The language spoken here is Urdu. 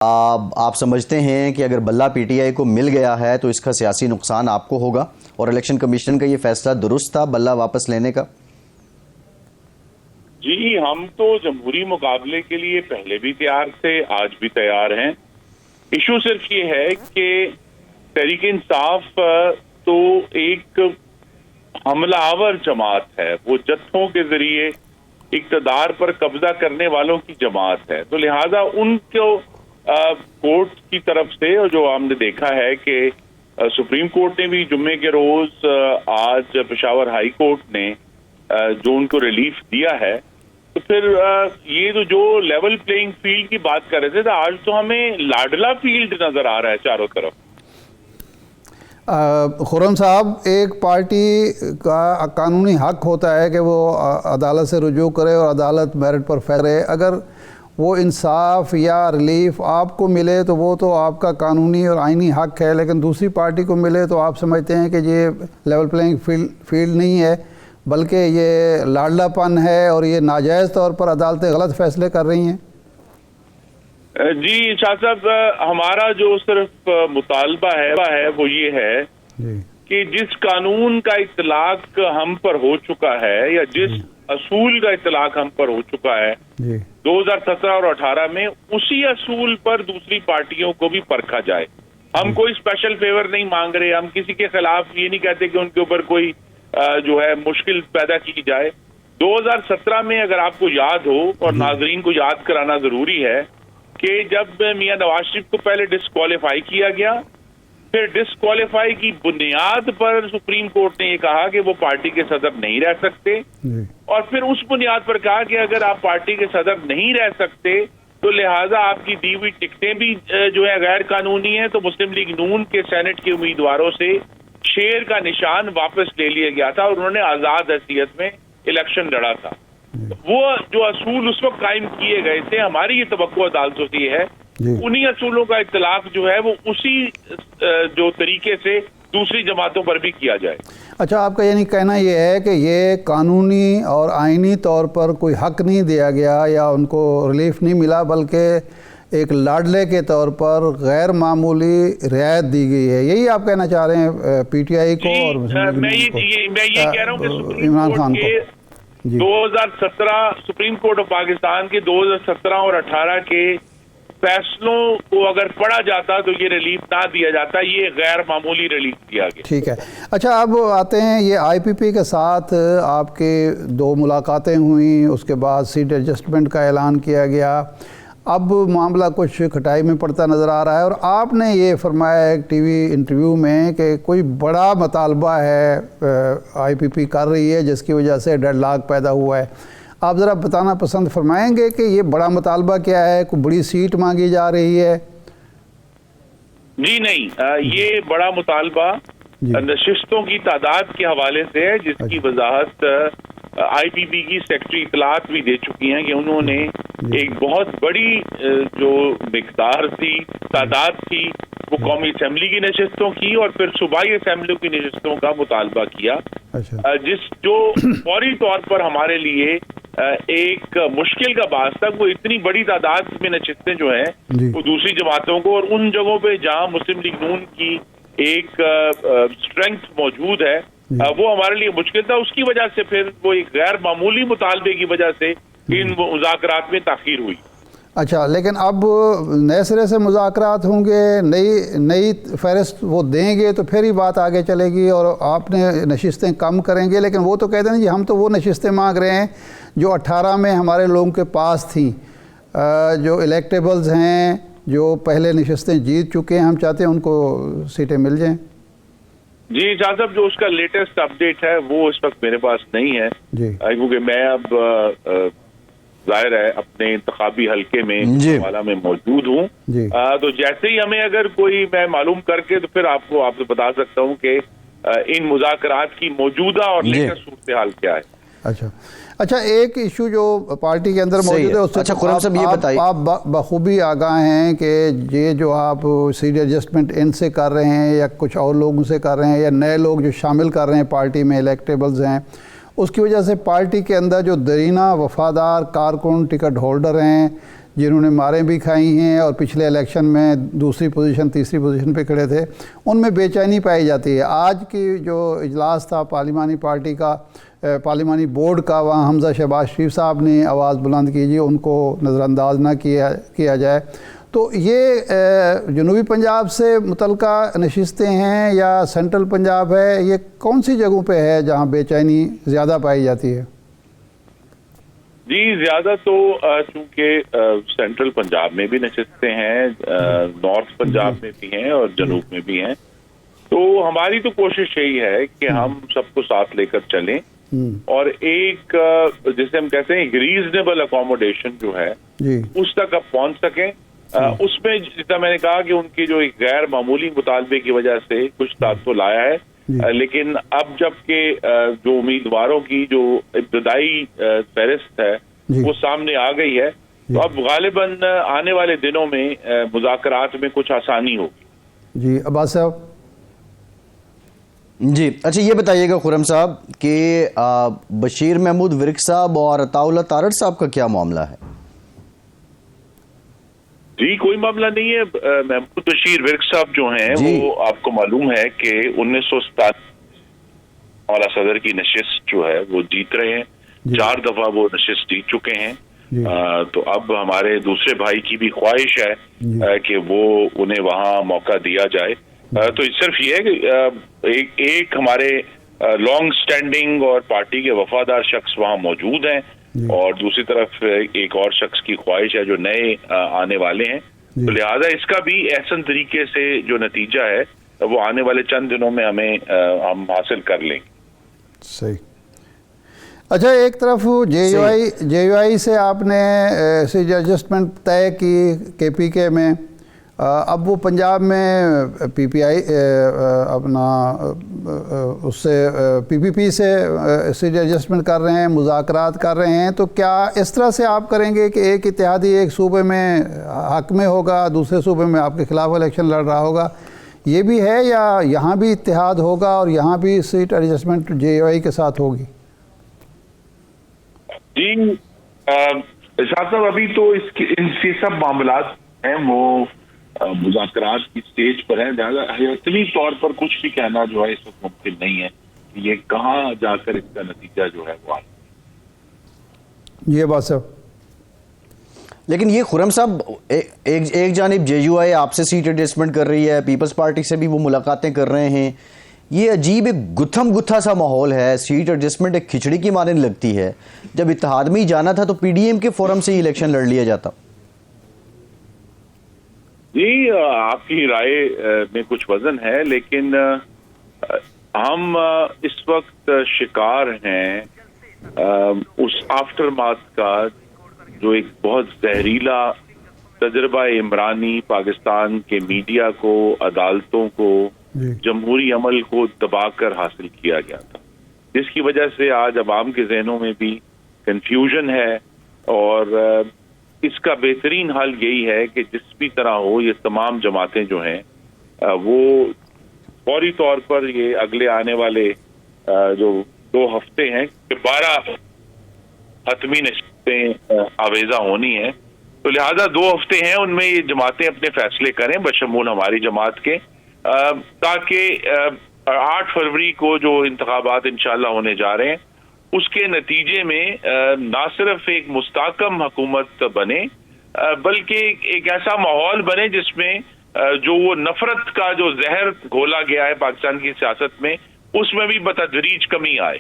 آپ سمجھتے ہیں کہ اگر بلہ پی ٹی آئی کو مل گیا ہے تو اس کا سیاسی نقصان آپ کو ہوگا، اور الیکشن کمیشن کا یہ فیصلہ درست تھا بلہ واپس لینے کا؟ جی، ہم تو جمہوری مقابلے کے لیے پہلے بھی تیار تھے، آج بھی تیار ہیں۔ ایشو صرف یہ ہے کہ تحریک انصاف تو ایک حملہ آور جماعت ہے، وہ جتھوں کے ذریعے اقتدار پر قبضہ کرنے والوں کی جماعت ہے، تو لہذا ان کو کورٹ کی طرف سے، اور جو ہم نے دیکھا ہے کہ سپریم کورٹ نے بھی جمعے کے روز آج پشاور ہائی کورٹ نے جو ان کو ریلیف دیا ہے، تو پھر یہ تو جو لیول پلینگ فیلڈ کی بات کر رہے تھے، تو آج تو ہمیں لاڈلا فیلڈ نظر آ رہا ہے چاروں طرف۔ خرم صاحب، ایک پارٹی کا قانونی حق ہوتا ہے کہ وہ عدالت سے رجوع کرے اور عدالت میرٹ پر فیصلہ کرے۔ اگر وہ انصاف یا ریلیف آپ کو ملے تو وہ تو آپ کا قانونی اور آئینی حق ہے، لیکن دوسری پارٹی کو ملے تو آپ سمجھتے ہیں کہ یہ لیول پلینگ فیلڈ نہیں ہے، بلکہ یہ لاڈلا پن ہے اور یہ ناجائز طور پر عدالتیں غلط فیصلے کر رہی ہیں؟ جی شاہ صاحب، ہمارا جو صرف مطالبہ ہے وہ یہ ہے کہ جس قانون کا اطلاق ہم پر ہو چکا ہے، یا جس اصول کا اطلاق ہم پر ہو چکا ہے 2017 اور 18 میں، اسی اصول پر دوسری پارٹیوں کو بھی پرکھا جائے۔ ہم کوئی اسپیشل فیور نہیں مانگ رہے، ہم کسی کے خلاف یہ نہیں کہتے کہ ان کے اوپر کوئی جو ہے مشکل پیدا کی جائے۔ 2017 میں اگر آپ کو یاد ہو، اور ناظرین کو یاد کرانا ضروری ہے، کہ جب میاں نواز شریف کو پہلے ڈسکوالیفائی کیا گیا، پھر ڈسکوالیفائی کی بنیاد پر سپریم کورٹ نے یہ کہا کہ وہ پارٹی کے صدر نہیں رہ سکتے، اور پھر اس بنیاد پر کہا کہ اگر آپ پارٹی کے صدر نہیں رہ سکتے تو لہٰذا آپ کی دی ہوئی ٹکٹیں بھی جو ہے غیر قانونی ہیں، تو مسلم لیگ نون کے سینٹ کے امیدواروں سے شیر کا نشان واپس لے لیا گیا تھا، اور انہوں نے آزاد حیثیت میں الیکشن لڑا تھا۔ وہ جو اصول اس وقت قائم کیے گئے تھے، ہماری یہ توقع عدالتوں سے یہ ہے، انہی اصولوں کا اطلاق جو ہے وہ اسی جو طریقے سے دوسری جماعتوں پر بھی کیا جائے۔ اچھا، آپ کا یعنی کہنا یہ ہے کہ یہ قانونی اور آئینی طور پر کوئی حق نہیں دیا گیا یا ان کو ریلیف نہیں ملا، بلکہ ایک لاڈلے کے طور پر غیر معمولی رعایت دی گئی ہے، یہی آپ کہنا چاہ رہے ہیں پی ٹی آئی کو اور میں یہ کہہ رہا ہوں کہ عمران خان کو 2017 سپریم کورٹ آف پاکستان کے 2017 اور 18 کے فیصلوں کو اگر پڑھا جاتا تو یہ ریلیف نہ دیا جاتا، یہ غیر معمولی ریلیف دیا گیا۔ ٹھیک ہے۔ اچھا، اب آتے ہیں، یہ آئی پی پی کے ساتھ آپ کے 2 ملاقاتیں ہوئیں، اس کے بعد سیٹ ایڈجسٹمنٹ کا اعلان کیا گیا، اب معاملہ کچھ کھٹائی میں پڑتا نظر آ رہا ہے، اور آپ نے یہ فرمایا ایک ٹی وی انٹرویو میں کہ کوئی بڑا مطالبہ ہے آئی پی پی کر رہی ہے جس کی وجہ سے ڈیڈ لاک پیدا ہوا ہے۔ آپ ذرا بتانا پسند فرمائیں گے کہ یہ بڑا مطالبہ کیا ہے؟ کوئی بڑی سیٹ مانگی جا رہی ہے؟ جی نہیں، یہ بڑا مطالبہ نشستوں کی تعداد کے حوالے سے ہے، جس کی وضاحت آئی پی پی کی سیکرٹری اطلاعات بھی دے چکی ہیں کہ انہوں نے ایک بہت بڑی جو مقدار تھی، تعداد تھی، وہ قومی اسمبلی کی نشستوں کی اور پھر صوبائی اسمبلی کی نشستوں کا مطالبہ کیا، جو فوری طور پر ہمارے لیے ایک مشکل کا باعث تھا۔ وہ اتنی بڑی تعداد میں نشستیں جو ہیں وہ دوسری جماعتوں کو، اور ان جگہوں پہ جہاں مسلم لیگ نون کی ایک اسٹرینتھ موجود ہے، وہ ہمارے لیے مشکل تھا۔ اس کی وجہ سے پھر وہ ایک غیر معمولی مطالبے کی وجہ سے ان مذاکرات میں تاخیر ہوئی۔ اچھا، لیکن اب نئے سرے سے مذاکرات ہوں گے، نئی فہرست وہ دیں گے تو پھر ہی بات آگے چلے گی، اور آپ نے نشستیں کم کریں گے، لیکن وہ تو کہتے ہیں جی ہم تو وہ نشستیں مانگ رہے ہیں جو 18 میں ہمارے لوگوں کے پاس تھیں، جو الیکٹیبلز ہیں، جو پہلے نشستیں جیت چکے ہیں، ہم چاہتے ہیں ان کو سیٹیں مل جائیں۔ جی شاہ صاحب، جو اس کا لیٹسٹ اپڈیٹ ہے وہ اس وقت میرے پاس نہیں ہے، کیونکہ میں اب ظاہر ہے اپنے انتخابی حلقے میں حوالہ میں موجود ہوں، تو جیسے ہی ہمیں اگر کوئی میں معلوم کر کے تو پھر آپ کو بتا سکتا ہوں کہ ان مذاکرات کی موجودہ اور لیٹسٹ صورتحال کیا ہے۔ اچھا، ایک ایشو جو پارٹی کے اندر موجود ہے اس سے آپ بخوبی آگاہ ہیں کہ یہ جو آپ سیٹ ایڈجسٹمنٹ ان سے کر رہے ہیں یا کچھ اور لوگوں سے کر رہے ہیں یا نئے لوگ جو شامل کر رہے ہیں پارٹی میں، الیکٹیبلز ہیں، اس کی وجہ سے پارٹی کے اندر جو درینہ وفادار کارکن ٹکٹ ہولڈر ہیں جنہوں نے ماریں بھی کھائی ہیں اور پچھلے الیکشن میں دوسری پوزیشن تیسری پوزیشن پہ کھڑے تھے، ان میں بے چینی پائی جاتی ہے۔ آج کی جو اجلاس تھا پارلیمانی پارٹی کا، پارلیمانی بورڈ کا، وہاں حمزہ شہباز شریف صاحب نے آواز بلند کی ان کو نظر انداز نہ کیا جائے، تو یہ جنوبی پنجاب سے متعلقہ نشستیں ہیں یا سینٹرل پنجاب ہے؟ یہ کون سی جگہوں پہ ہے جہاں بے چینی زیادہ پائی جاتی ہے؟ جی زیادہ تو چونکہ سینٹرل پنجاب میں بھی نشستیں ہیں، نارتھ پنجاب میں بھی ہیں اور جنوب میں بھی ہیں، تو ہماری تو کوشش یہی ہے کہ ہم سب کو ساتھ لے کر چلیں اور ایک جسے ہم کہتے ہیں ریزنیبل اکوموڈیشن جو ہے اس تک اب پہنچ سکیں۔ اس میں جیسا میں نے کہا کہ ان کی جو ایک غیر معمولی مطالبے کی وجہ سے کچھ تعطل آیا ہے، لیکن اب جب کہ جو امیدواروں کی جو ابتدائی فہرست ہے وہ سامنے آ گئی ہے، تو اب غالباً آنے والے دنوں میں مذاکرات میں کچھ آسانی ہوگی۔ جی عباس صاحب۔ جی اچھا یہ بتائیے گا خرم صاحب کہ بشیر محمود ورک صاحب اور عطا اللہ تارڑ صاحب کا کیا معاملہ ہے؟ جی کوئی معاملہ نہیں ہے۔ محمود بشیر ورک صاحب جو ہیں وہ آپ کو معلوم ہے کہ 1987 مولا صدر کی نشست جو ہے وہ جیت رہے ہیں، 4 دفعہ وہ نشست جیت چکے ہیں، تو اب ہمارے دوسرے بھائی کی بھی خواہش ہے کہ وہ انہیں وہاں موقع دیا جائے۔ تو صرف یہ ہے کہ ایک ہمارے لانگ سٹینڈنگ اور پارٹی کے وفادار شخص وہاں موجود ہیں، اور دوسری طرف ایک اور شخص کی خواہش ہے جو نئے آنے والے ہیں، تو لہذا اس کا بھی احسن طریقے سے جو نتیجہ ہے وہ آنے والے چند دنوں میں ہم حاصل کر لیں گے۔ صحیح۔ اچھا ایک طرف جے یو آئی سے آپ نے سیٹ ایڈجسٹمنٹ طے کی کے پی کے میں، اب وہ پنجاب میں پی پی آئی اپنا اس سے پی پی پی سے سیٹ ایڈجسٹمنٹ کر رہے ہیں، مذاکرات کر رہے ہیں، تو کیا اس طرح سے آپ کریں گے کہ ایک اتحادی ایک صوبے میں حق میں ہوگا، دوسرے صوبے میں آپ کے خلاف الیکشن لڑ رہا ہوگا، یہ بھی ہے، یا یہاں بھی اتحاد ہوگا اور یہاں بھی سیٹ ایڈجسٹمنٹ جے یو آئی کے ساتھ ہوگی؟ جی ارشاد صاحب، ابھی تو ان کے سب معاملات ہیں وہ مذاکرات کی سٹیج پر ہیں، لہٰذا حتمی طور پر کچھ بھی کہنا جو ہے اس وقت ممکن نہیں ہے کہ یہ کہاں جا کر اس کا نتیجہ جو ہے وہ آئے۔ یہ بات صاحب، لیکن یہ خرم صاحب ایک جانب جے یو آئی آپ سے سیٹ ایڈجسٹمنٹ کر رہی ہے، پیپلز پارٹی سے بھی وہ ملاقاتیں کر رہے ہیں، یہ عجیب ایک گتھم گتھا سا ماحول ہے، سیٹ ایڈجسٹمنٹ ایک کھچڑی کی مانند لگتی ہے۔ جب اتحاد میں ہی جانا تھا تو پی ڈی ایم کے فورم سے ہی الیکشن لڑ لیا جاتا۔ جی آپ کی رائے میں کچھ وزن ہے، لیکن ہم اس وقت شکار ہیں اس آفٹر ماتھ کا جو ایک بہت زہریلا تجربہ عمرانی پاکستان کے میڈیا کو، عدالتوں کو، جمہوری عمل کو دبا کر حاصل کیا گیا تھا، جس کی وجہ سے آج عوام کے ذہنوں میں بھی کنفیوژن ہے، اور اس کا بہترین حل یہی ہے کہ جس بھی طرح ہو یہ تمام جماعتیں جو ہیں وہ فوری طور پر یہ اگلے آنے والے جو 2 ہفتے ہیں کہ 12 حتمی نشستیں آویزہ ہونی ہیں، تو لہذا 2 ہفتے ہیں ان میں یہ جماعتیں اپنے فیصلے کریں بشمول ہماری جماعت کے، تاکہ 8 فروری کو جو انتخابات انشاءاللہ ہونے جا رہے ہیں اس کے نتیجے میں نہ صرف ایک مستحکم حکومت بنے بلکہ ایک ایسا ماحول بنے جس میں جو وہ نفرت کا جو زہر گھولا گیا ہے پاکستان کی سیاست میں، اس میں بھی بتدریج کمی آئے۔